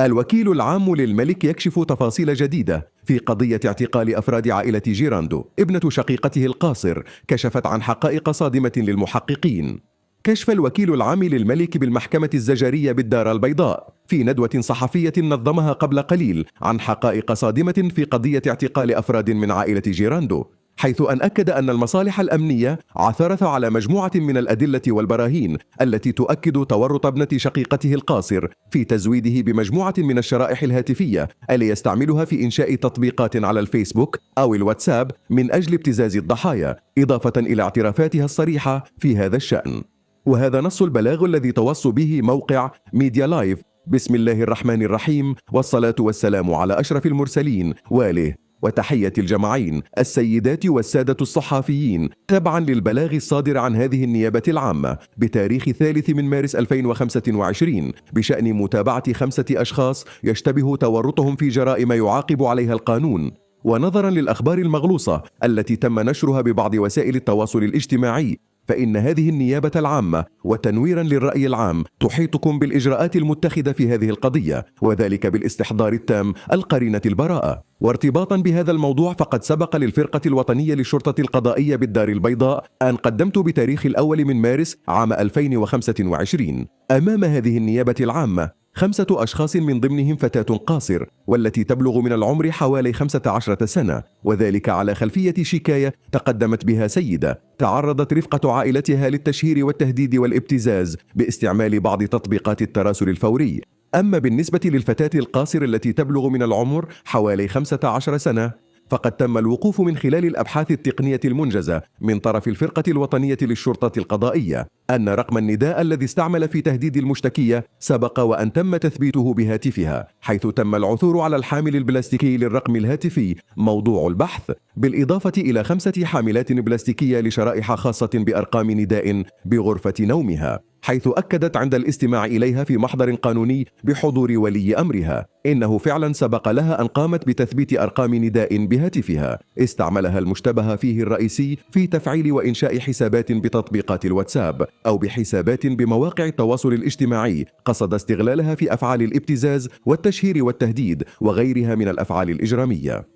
الوكيل العام للملك يكشف تفاصيل جديدة في قضية اعتقال أفراد عائلة جيراندو. ابنة شقيقته القاصر كشفت عن حقائق صادمة للمحققين. كشف الوكيل العام للملك بالمحكمة الزجرية بالدار البيضاء في ندوة صحفية نظمها قبل قليل عن حقائق صادمة في قضية اعتقال أفراد من عائلة جيراندو، حيث أن أكد أن المصالح الأمنية عثرت على مجموعة من الأدلة والبراهين التي تؤكد تورط ابنة شقيقته القاصر في تزويده بمجموعة من الشرائح الهاتفية التي يستعملها في إنشاء تطبيقات على الفيسبوك أو الواتساب من أجل ابتزاز الضحايا، إضافة إلى اعترافاتها الصريحة في هذا الشأن. وهذا نص البلاغ الذي توصى به موقع ميديا لايف: بسم الله الرحمن الرحيم، والصلاة والسلام على أشرف المرسلين وآله، وتحية الجماعين السيدات والسادة الصحافيين. تبعا للبلاغ الصادر عن هذه النيابة العامة بتاريخ 3 من مارس 2025 بشأن متابعة 5 أشخاص يشتبه تورطهم في جرائم يعاقب عليها القانون، ونظرا للأخبار المغلوصة التي تم نشرها ببعض وسائل التواصل الاجتماعي، فإن هذه النيابة العامة وتنويرا للرأي العام تحيطكم بالإجراءات المتخذة في هذه القضية، وذلك بالاستحضار التام القرينة البراءة. وارتباطا بهذا الموضوع، فقد سبق للفرقة الوطنية للشرطة القضائية بالدار البيضاء أن قدمت بتاريخ 1 من مارس عام 2025 أمام هذه النيابة العامة 5 أشخاص من ضمنهم فتاة قاصر والتي تبلغ من العمر حوالي 15 سنة، وذلك على خلفية شكاية تقدمت بها سيدة تعرضت رفقة عائلتها للتشهير والتهديد والابتزاز باستعمال بعض تطبيقات التراسل الفوري. أما بالنسبة للفتاة القاصر التي تبلغ من العمر حوالي 15 سنة، فقد تم الوقوف من خلال الأبحاث التقنية المنجزة من طرف الفرقة الوطنية للشرطة القضائية أن رقم النداء الذي استعمل في تهديد المشتكية سبق وأن تم تثبيته بهاتفها، حيث تم العثور على الحامل البلاستيكي للرقم الهاتفي موضوع البحث، بالإضافة إلى 5 حاملات بلاستيكية لشرائح خاصة بأرقام نداء بغرفة نومها، حيث أكدت عند الاستماع إليها في محضر قانوني بحضور ولي أمرها إنه فعلا سبق لها أن قامت بتثبيت أرقام نداء بهاتفها استعملها المشتبه فيه الرئيسي في تفعيل وإنشاء حسابات بتطبيقات الواتساب أو بحسابات بمواقع التواصل الاجتماعي قصد استغلالها في أفعال الابتزاز والتشهير والتهديد وغيرها من الأفعال الإجرامية.